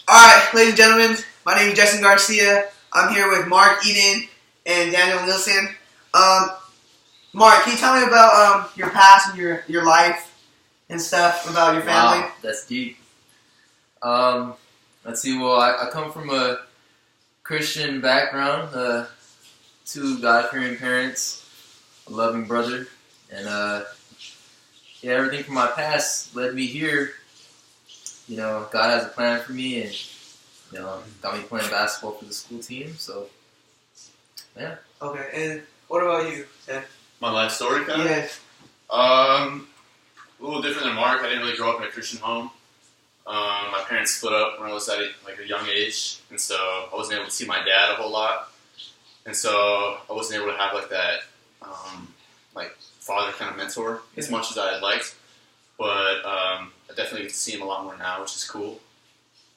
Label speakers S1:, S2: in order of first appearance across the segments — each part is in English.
S1: Alright, ladies and gentlemen, my name is Jason Garcia. I'm here with Mark Eden and Daniel Nilsson. Mark, can you tell me about your past and your life and stuff about your family?
S2: Wow, that's deep. Let's see. Well, I come from a Christian background. Two God-fearing parents, a loving brother, and everything from my past led me here. God has a plan for me, and got me playing basketball for the school team. So, yeah.
S1: Okay, and what about you, Ted?
S3: My life story, kind of?
S1: Yes.
S3: A little different than Mark. I didn't really grow up in a Christian home. My parents split up when I was at a young age, and so I wasn't able to see my dad a whole lot. And so I wasn't able to have that father kind of mentor as much as I had liked. But I definitely get to see him a lot more now, which is cool.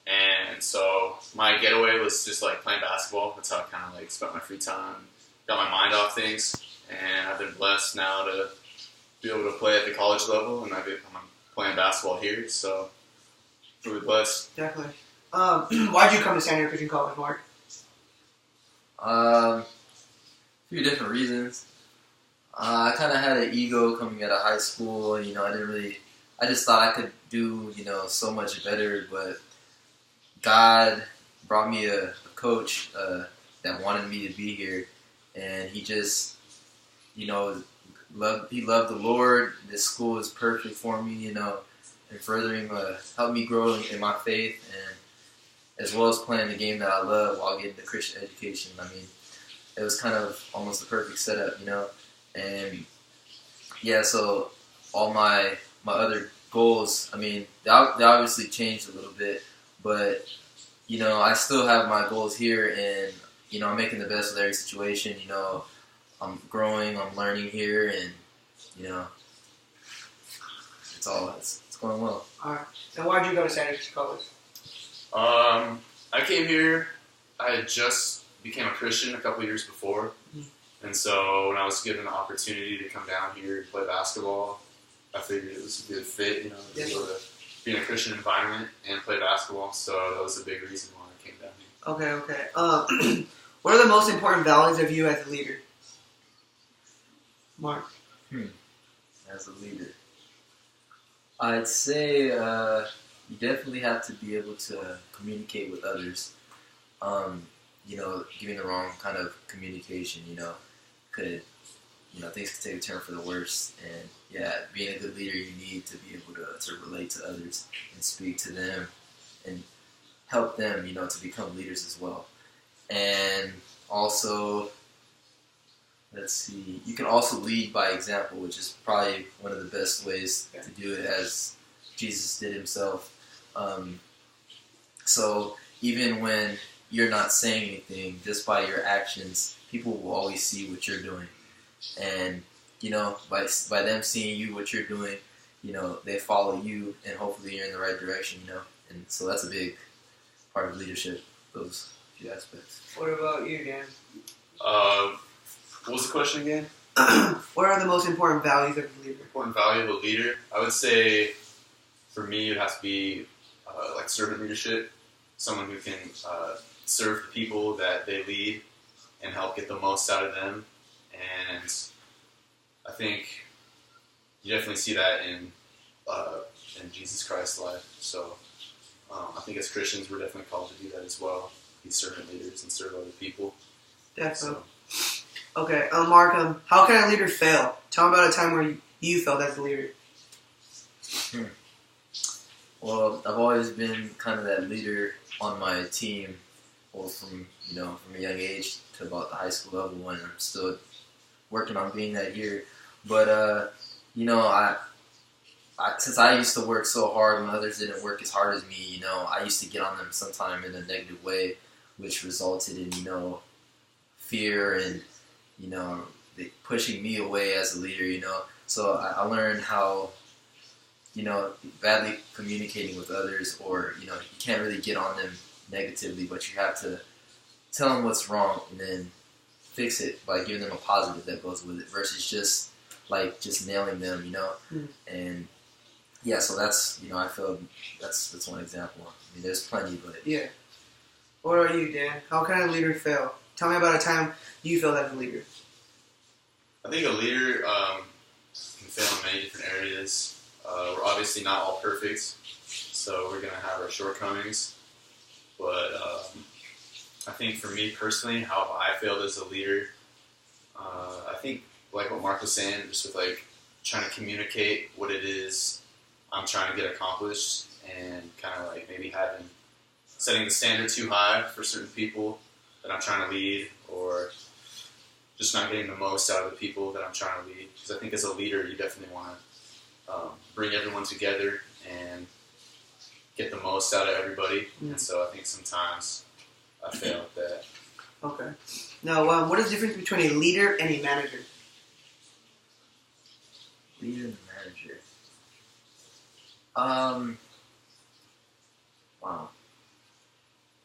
S3: And so my getaway was just playing basketball. That's how I kind of spent my free time, got my mind off things, and I've been blessed now to be able to play at the college level, and I'm playing basketball here. So really blessed.
S1: Definitely. Why'd you come to San Diego Christian College, Mark?
S2: A few different reasons. I kind of had an ego coming out of high school. I just thought I could do, so much better. But God brought me a coach that wanted me to be here, and he just, he loved the Lord. This school is perfect for me, and furthering helped me grow in my faith, and as well as playing the game that I love while getting the Christian education. It was kind of almost the perfect setup, and so all my other goals, they obviously changed a little bit, but I still have my goals here, and I'm making the best of every situation. I'm growing, I'm learning here, and it's going well.
S1: All right. And why'd you go to San Diego Christian College?
S3: I came here. I had just became a Christian a couple years before, and so when I was given the opportunity to come down here and play basketball, I figured it was a good fit, to be able to be in a Christian environment and play basketball. So that was a big reason why I came down here.
S1: Okay. What are the most important values of you as a leader, Mark?
S2: As a leader, I'd say you definitely have to be able to communicate with others. Giving the wrong kind of communication, could, things could take a turn for the worse. And being a good leader, you need to be able to relate to others and speak to them and help them, to become leaders as well. And also, let's see, you can also lead by example, which is probably one of the best ways to do it, as Jesus did himself. So even when you're not saying anything, just by your actions, people will always see what you're doing. And, by them seeing you, what you're doing, they follow you, and hopefully you're in the right direction, And so that's a big part of leadership, those few aspects.
S1: What about you, Dan?
S3: What was the question again?
S1: What are the most important values of a leader?
S3: Important value of a leader? I would say, for me, it would have to be servant leadership. Someone who can serve the people that they lead and help get the most out of them. And I think you definitely see that in Jesus Christ's life. So I think as Christians, we're definitely called to do that as well. Be servant leaders and serve other people.
S1: Definitely. Okay, Mark, how can a leader fail? Tell me about a time where you failed as a leader.
S2: Well, I've always been kind of that leader on my team, from a young age to about the high school level, and I'm still working on being that here. But I since I used to work so hard when others didn't work as hard as me, I used to get on them sometime in a negative way, which resulted in fear and pushing me away as a leader. So I learned how badly communicating with others, or you can't really get on them negatively, but you have to tell them what's wrong and then fix it by giving them a positive that goes with it, versus just nailing them, And yeah, so that's I feel that's one example. I mean, there's plenty, but
S1: Yeah. What are you, Dan? How can a leader fail? Tell me about a time you failed as a leader.
S3: I think a leader can fail in many different areas. We're obviously not all perfect, so we're going to have our shortcomings. But I think for me personally, how I failed as a leader, I think like what Mark was saying, just with like trying to communicate what it is I'm trying to get accomplished, and kind of like maybe setting the standard too high for certain people that I'm trying to lead, or just not getting the most out of the people that I'm trying to lead. Because I think as a leader, you definitely want to bring everyone together and get the most out of everybody.
S1: Mm.
S3: And so I think sometimes I fail at that.
S1: Okay. Now, what is the difference between a leader and a manager?
S2: leader and manager. Wow.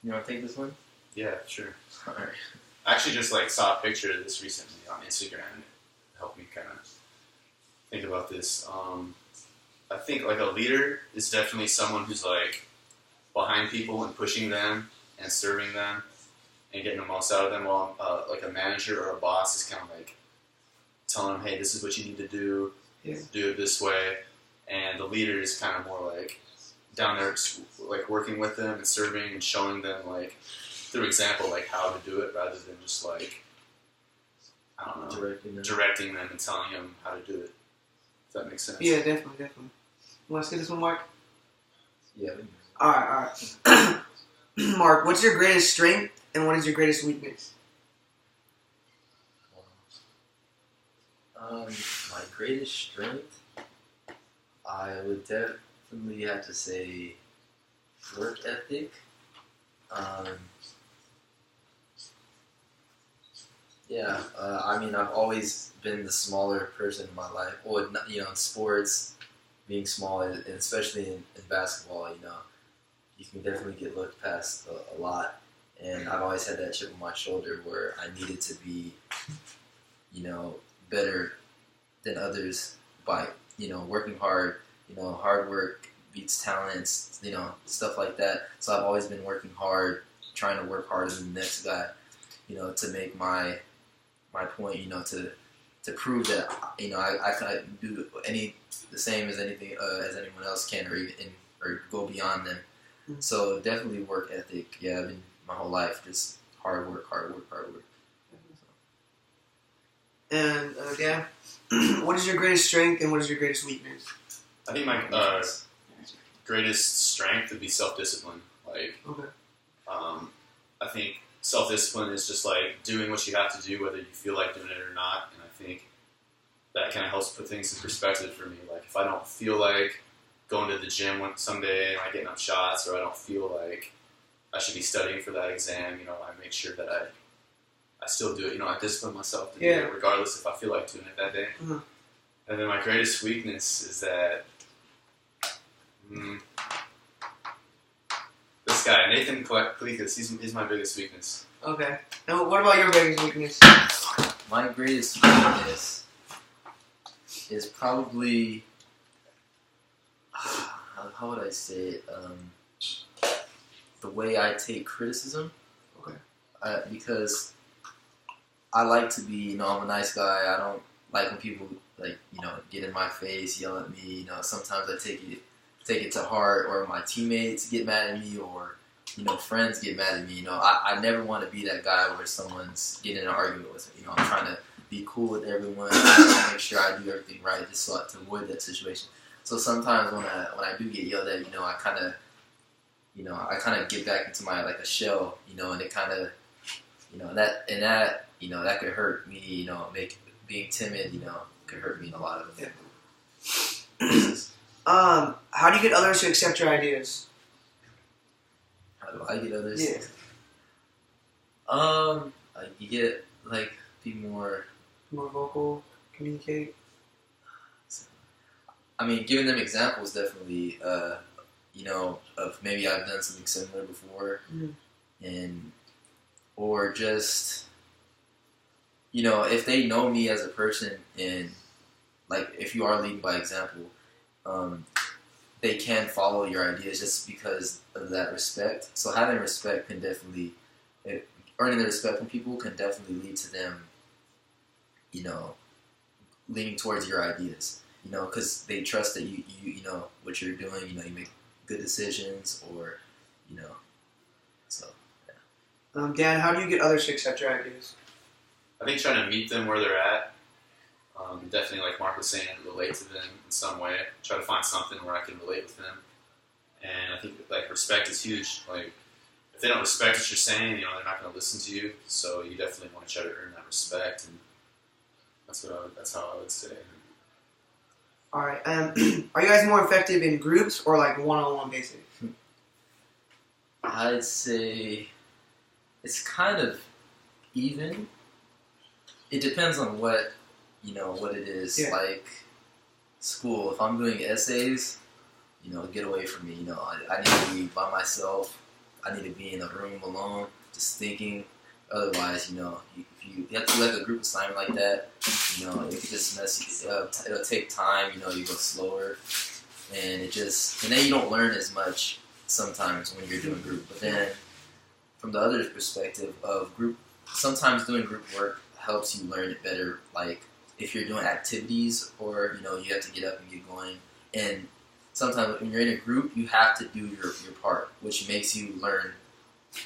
S2: You want to take this one?
S3: Yeah, sure.
S2: All right.
S3: I actually just like saw a picture of this recently on Instagram, and it helped me kind of think about this. I think like a leader is definitely someone who's like behind people and pushing them and serving them and getting the most out of them. While like a manager or a boss is kind of like telling them, "Hey, this is what you need to do.
S1: Yeah.
S3: Do it this way." And the leader is kind of more like down there, like working with them and serving and showing them like through example, like how to do it, rather than just like I don't know, directing them and telling them how to do it. If that makes sense.
S1: Yeah, definitely. You want to say this one, Mark?
S2: Yeah.
S1: All right. Mark, what's your greatest strength and what is your greatest weakness?
S2: My greatest strength, I would definitely have to say work ethic. I mean, I've always been the smaller person in my life. Well, in sports, being small, and especially in basketball, you can definitely get looked past a lot. And I've always had that chip on my shoulder where I needed to be, better than others by, working hard. Hard work beats talents, stuff like that. So I've always been working hard, trying to work harder than the next guy, to make my point, to prove that, I can do the same as anything as anyone else can, or go beyond them.
S1: Mm-hmm.
S2: So definitely work ethic. Yeah, I've been my whole life just hard work.
S1: And Dan, what is your greatest strength and what is your greatest weakness?
S3: I think my greatest strength would be self-discipline. Like,
S1: okay.
S3: I think self-discipline is just like doing what you have to do, whether you feel like doing it or not. And I think that kind of helps put things in perspective for me. Like, if I don't feel like going to the gym someday and I get enough shots, or I don't feel like I should be studying for that exam, I make sure that I still do it. I discipline myself to do it, regardless if I feel like doing it that day.
S1: Mm-hmm.
S3: And then my greatest weakness is that this guy, Nathan Kalikas, he's my biggest weakness.
S1: Okay. And what about your biggest weakness?
S2: My greatest weakness is probably, how would I say it? The way I take criticism.
S1: Okay.
S2: Because I like to be, I'm a nice guy. I don't like when people get in my face, yell at me. Sometimes I take it to heart, or my teammates get mad at me, or friends get mad at me. I never want to be that guy where someone's getting in an argument with me. I'm trying to be cool with everyone, make sure I do everything right, just so to avoid that situation. So sometimes when I do get yelled at, I kind of get back into my a shell, and it kind of, that could hurt me, being timid, could hurt me in a lot of it.
S1: Yeah. How do you get others to accept your ideas?
S2: How do I get others?
S1: Yeah.
S2: You get be more
S1: vocal, communicate.
S2: I mean, giving them examples definitely, of maybe I've done something similar before, or just, if they know me as a person, and if you are leading by example, they can follow your ideas just because of that respect. So having respect can definitely, earning the respect from people can definitely lead to them, leaning towards your ideas. Because they trust that you know what you're doing. You make good decisions, or so. Yeah.
S1: Dan, how do you get others to accept your ideas?
S3: I think trying to meet them where they're at. Definitely, like Mark was saying, relate to them in some way. Try to find something where I can relate with them. And I think like respect is huge. Like if they don't respect what you're saying, they're not going to listen to you. So you definitely want to try to earn that respect, and that's how I would say.
S1: All right. Are you guys more effective in groups or like one-on-one basis?
S2: I'd say it's kind of even. It depends on what it is.
S1: Yeah.
S2: Like school, if I'm doing essays, get away from me. I need to be by myself. I need to be in a room alone, just thinking. Otherwise, if you have to like a group assignment like that, it could just mess you up. It'll take time. You go slower, and then you don't learn as much sometimes when you're doing group. But then, from the other perspective of group, sometimes doing group work helps you learn it better. Like if you're doing activities, or you have to get up and get going, and sometimes when you're in a group, you have to do your part, which makes you learn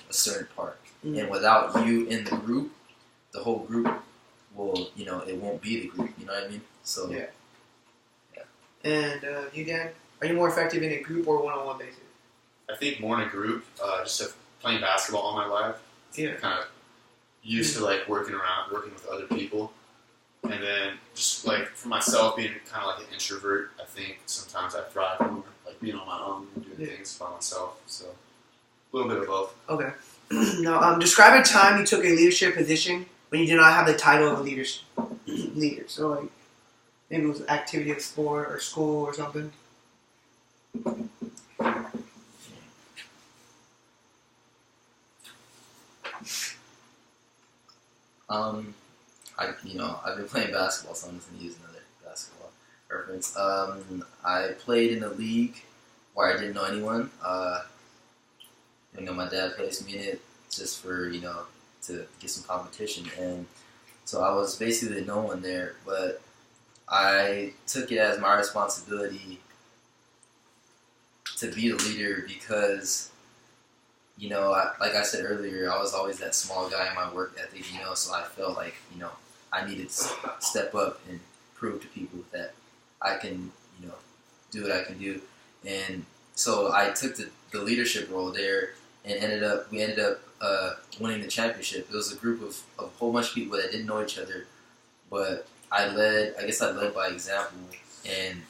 S2: a certain part. Mm-hmm. And without you in the group, the whole group will, it won't be the group. You know what I mean? So
S1: yeah. And you, Dan, are you more effective in a group or one-on-one basis?
S3: I think more in a group. Just playing basketball all my life.
S1: Yeah.
S3: Kind of used to like working with other people. And then just like for myself, being kind of like an introvert, I think sometimes I thrive more like being on my own and doing things by myself. So a little bit of both.
S1: Okay. Now, describe a time you took a leadership position when you did not have the title of a leader. So like maybe it was an activity of sport or school or something.
S2: I've been playing basketball, so I'm just going to use another basketball reference. I played in a league where I didn't know anyone. My dad placed me in it just for, to get some competition. And so I was basically no one there, but I took it as my responsibility to be the leader because, like I said earlier, I was always that small guy in my work ethic, so I felt like, I needed to step up and prove to people that I can, do what I can do. And so I took the leadership role there, and we ended up winning the championship. It was a group of a whole bunch of people that didn't know each other, but I led by example, and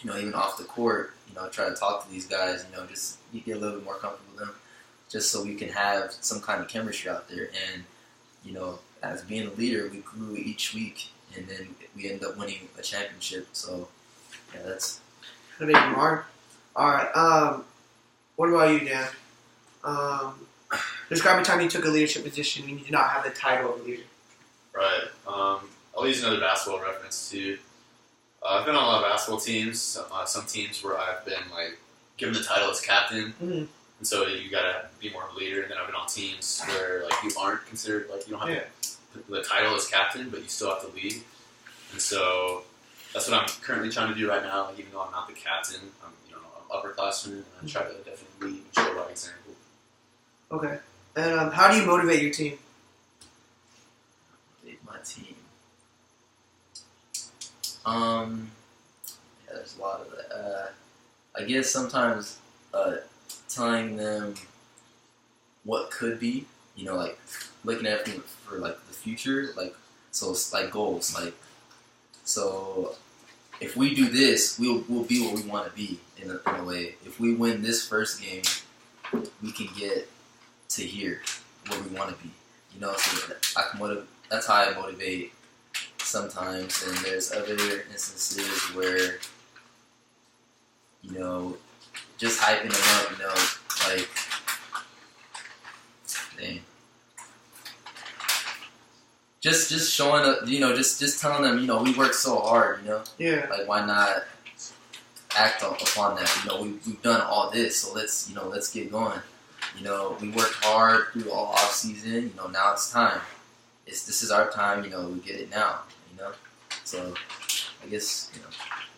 S2: even off the court, try to talk to these guys, just get a little bit more comfortable with them, just so we can have some kind of chemistry out there. And as being a leader, we grew each week, and then we ended up winning a championship. So yeah, that's
S1: a big mark. All right. What about you, Dan? Describe a time you took a leadership position and you did not have the title of a leader.
S3: Right. I'll use another basketball reference too. I've been on a lot of basketball teams. Some teams where I've been like given the title as captain, and so you gotta be more of a leader. And then I've been on teams where like you aren't considered, like you don't have the title as captain, but you still have to lead. And so that's what I'm currently trying to do right now. Like, even though I'm not the captain, I'm upperclassman, and I try to definitely lead and show by example.
S1: Okay. And how do you motivate your team?
S2: Motivate my team. Yeah, there's a lot of that. I guess sometimes telling them what could be, like looking at them for like the future, like so it's like goals, like so if we do this, we'll be what we want to be in a way. If we win this first game, we can get to here where we want to be, So that's how I motivate sometimes, and there's other instances where, just hyping them up, like, dang. Just showing up, just telling them, we work so hard,
S1: Yeah.
S2: Like, why not act upon that. You know, we've done all this, so let's get going. You know, we worked hard through all off season. You know, now it's time. This is our time. You know, we get it now. You know, so I guess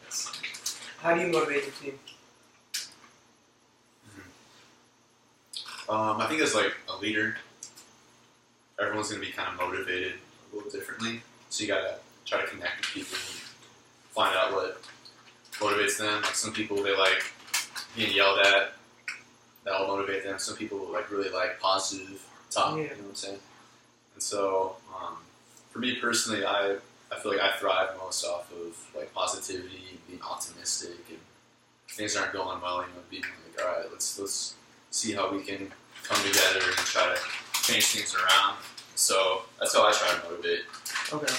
S2: that's,
S1: How do you motivate your team?
S3: I think as like a leader, everyone's going to be kind of motivated a little differently. So you got to try to connect with people and find out what motivates them. Like some people, they like being yelled at. That'll motivate them. Some people like really like positive talk.
S1: Yeah.
S3: You know what I'm saying? And so, for me personally, I feel like I thrive most off of like positivity, being optimistic, and if things aren't going well, you know, being like, all right, let's see how we can come together and try to change things around. So that's how I try to motivate.
S1: Okay.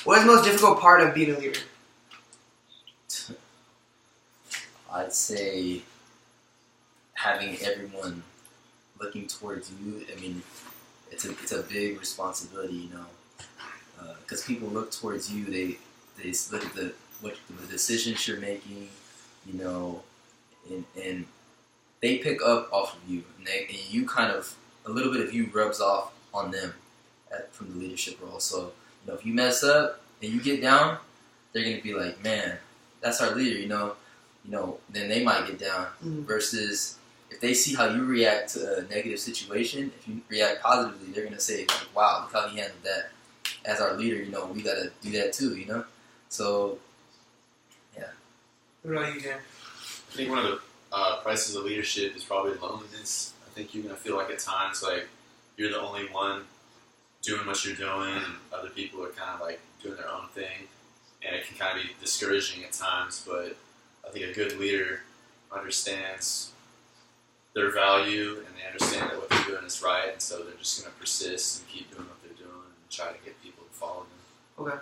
S1: What is the most difficult part of being a leader?
S2: I'd say having everyone looking towards you. I mean, it's a big responsibility, you know, because people look towards you. They look at the decisions you're making, you know, and they pick up off of you, and you kind of a little bit of you rubs off on them from the leadership role. So you know, if you mess up and you get down, they're gonna be like, man, that's our leader, you know, then they might get down.
S1: Mm-hmm.
S2: Versus if they see how you react to a negative situation, if you react positively, they're gonna say, like, wow, look how he handled that. As our leader, you know, we gotta do that too, you know. So, yeah.
S1: What about you, Dan?
S3: I think one of the prices of leadership is probably loneliness. I think you're going to feel like at times like you're the only one doing what you're doing and other people are kind of like doing their own thing, and it can kind of be discouraging at times, but I think a good leader understands their value and they understand that what they're doing is right, and so they're just going to persist and keep doing what they're doing and try to get people to follow them.
S1: Okay.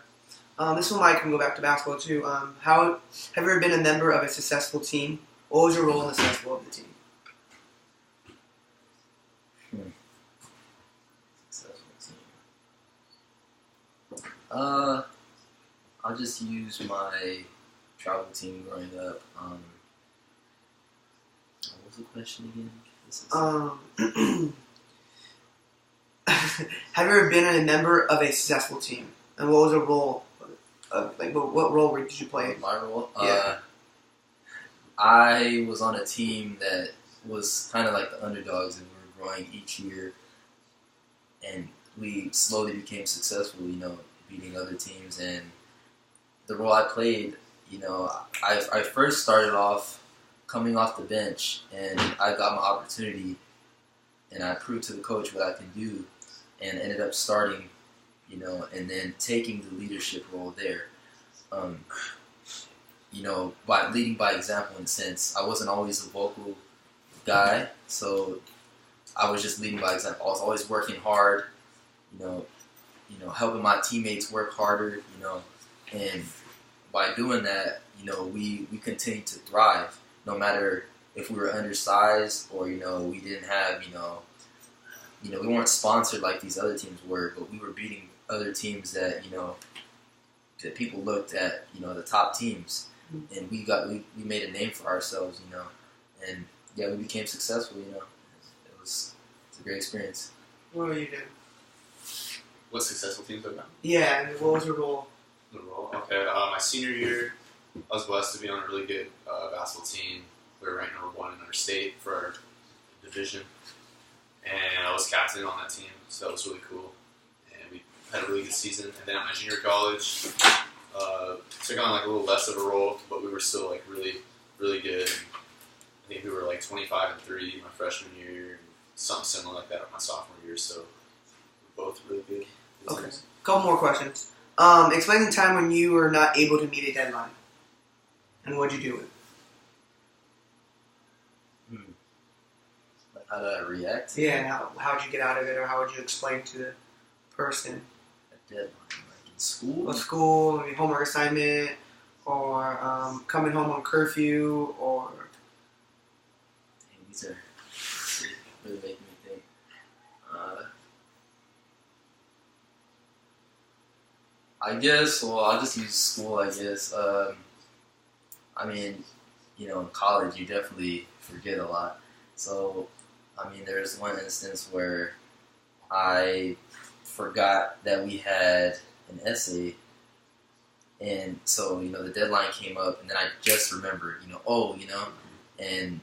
S1: This one might can go back to basketball too. Have you ever been a member of a successful team? What was your role in the success of the team?
S2: Successful team. I'll just use my travel team growing up. What was the question again?
S1: Have you ever been a member of a successful team? And what was the role? What role did you play?
S2: My role?
S1: Yeah.
S2: I was on a team that was kind of like the underdogs, and we were growing each year, and we slowly became successful, you know, beating other teams. And the role I played, you know, I first started off coming off the bench, and I got my opportunity, and I proved to the coach what I can do, and ended up starting, you know, and then taking the leadership role there. You know, by leading by example in a sense. I wasn't always a vocal guy, so I was just leading by example. I was always working hard, you know, helping my teammates work harder, you know, and by doing that, you know, we continued to thrive, no matter if we were undersized or, you know, we didn't have, you know, we weren't sponsored like these other teams were, but we were beating other teams that, you know, that people looked at, you know, the top teams. And we made a name for ourselves, you know, and yeah, we became successful, you know. It's a great experience.
S1: What were you doing?
S3: What successful teams are now?
S1: Yeah, and what was your role?
S3: The role? Okay, my senior year, I was blessed to be on a really good basketball team. We were ranked number 1 in our state for our division, and I was captain on that team, so that was really cool. And we had a really good season. And then at my junior college, took on like a little less of a role, but we were still like really, really good. And I think we were like 25-3 my freshman year, and something similar like that my sophomore year. So we're both really good.
S1: Okay. Couple more questions. Explain the time when you were not able to meet a deadline, and what'd you do with it?
S2: Like, how did I react?
S1: Yeah, and how'd you get out of it, or how would you explain to the person?
S2: A deadline, like in school?
S1: School, maybe homework assignment, or coming home on curfew, or...
S2: Dang, these are really making me think. I guess, well, I'll just use school, I guess. I mean, you know, in college you definitely forget a lot. So, I mean, there's one instance where I forgot that we had an essay, and so, you know, the deadline came up, and then I just remembered, you know, and,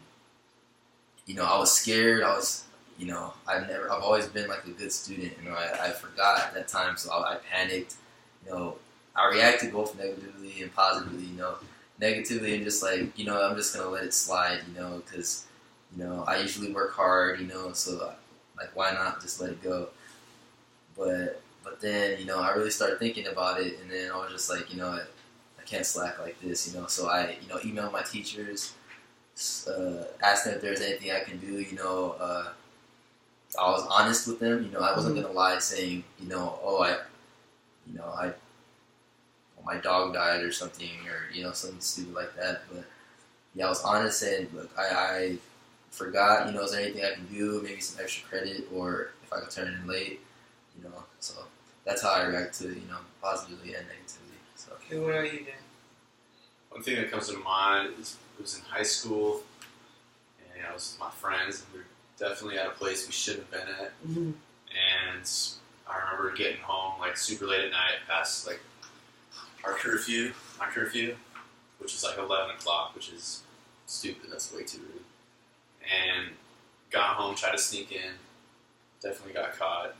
S2: you know, I was scared. You know, I've always been like a good student. You know, I forgot at that time, so I panicked. You know, I reacted both negatively and positively. You know, negatively and just like, you know, I'm just gonna let it slide. You know, because, you know, I usually work hard. You know, so like, why not just let it go? But then, you know, I really started thinking about it, and then I was just like, you know, I can't slack like this. You know, so I, you know, emailed my teachers, asked them if there's anything I can do. You know. I was honest with them, you know. I wasn't gonna lie, saying, you know, my dog died or something, or, you know, something stupid like that. But yeah, I was honest, saying, look, I forgot. You know, is there anything I can do? Maybe some extra credit, or if I could turn it in late. You know, so that's how I react to, you know, positively and negatively. So.
S1: Okay, what are you, Dan?
S3: One thing that comes to mind is it was in high school, and, you know, it was my friends, and we were definitely at a place we shouldn't have been at.
S1: Mm-hmm.
S3: And I remember getting home like super late at night, past like my curfew, which is like 11 o'clock, which is stupid. That's way too rude. And got home, tried to sneak in, definitely got caught,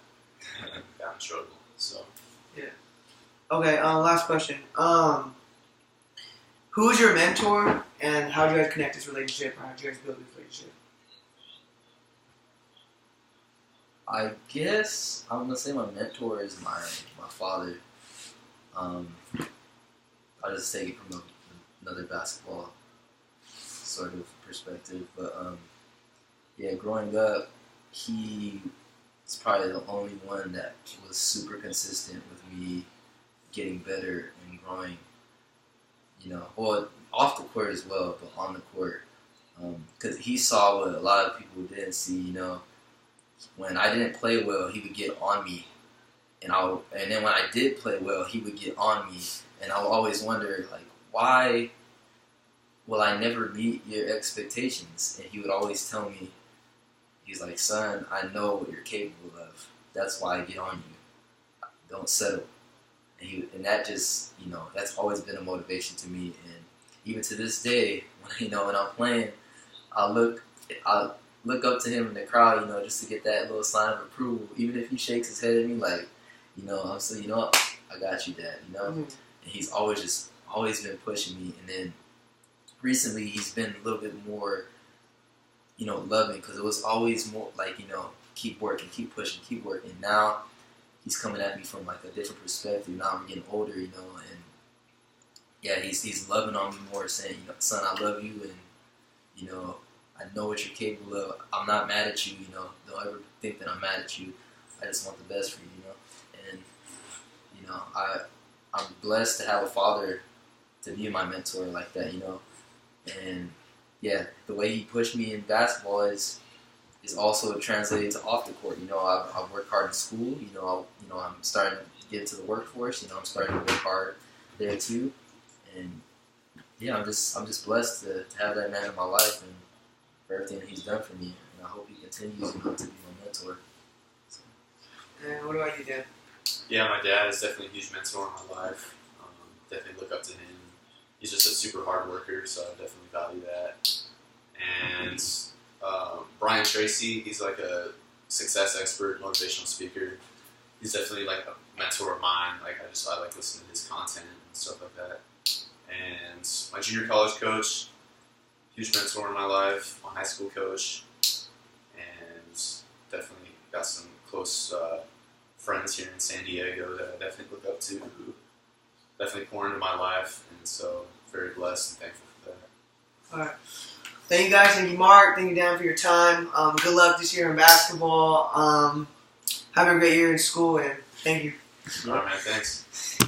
S3: and got in trouble. So
S1: yeah. Okay. Last question. Who is your mentor, and how do you guys connect this relationship, or how do you guys build this relationship?
S2: I guess I'm gonna say my mentor is my father. I'll just take it from another basketball sort of perspective, but yeah, growing up, he is probably the only one that was super consistent with me getting better and growing. You know, well, off the court as well, but on the court, because he saw what a lot of people didn't see. You know. When I didn't play well, he would get on me, and then when I did play well, he would get on me, and I would always wonder, like, why will I never meet your expectations? And he would always tell me, he's like, son, I know what you're capable of. That's why I get on you. Don't settle. And that just, you know, that's always been a motivation to me. And even to this day, when I'm playing, I look up to him in the crowd, you know, just to get that little sign of approval. Even if he shakes his head at me, like, you know, I'm saying, you know, I got you, Dad, you know. Mm-hmm. And he's always been pushing me. And then recently, he's been a little bit more, you know, loving, because it was always more like, you know, keep working, keep pushing, keep working. Now he's coming at me from like a different perspective. Now we're getting older, you know, and yeah, he's loving on me more, saying, you know, son, I love you, and, you know, I know what you're capable of. I'm not mad at you, you know. Don't ever think that I'm mad at you. I just want the best for you, you know. And, you know, I'm blessed to have a father to be my mentor like that, you know. And, yeah, the way he pushed me in basketball is also translated to off the court. You know, I've worked hard in school. You know, I'm starting to get into the workforce. You know, I'm starting to work hard there too. And, yeah, I'm just blessed to have that man in my life, and for everything that he's done for me, and I hope he continues, you know, to be my mentor. So.
S1: And what about you, Dad?
S3: Yeah, my dad is definitely a huge mentor in my life. Definitely look up to him. He's just a super hard worker, so I definitely value that. And Brian Tracy, he's like a success expert, motivational speaker. He's definitely like a mentor of mine. Like I like listening to his content and stuff like that. And my junior college coach, huge mentor in my life, my high school coach, and definitely got some close friends here in San Diego that I definitely look up to, who definitely pour into my life, and so very blessed and thankful for that.
S1: All right. Thank you guys. Thank you, Mark. Thank you, Dan, for your time. Good luck this year in basketball. Have a great year in school, and thank you.
S3: All right, man. Thanks.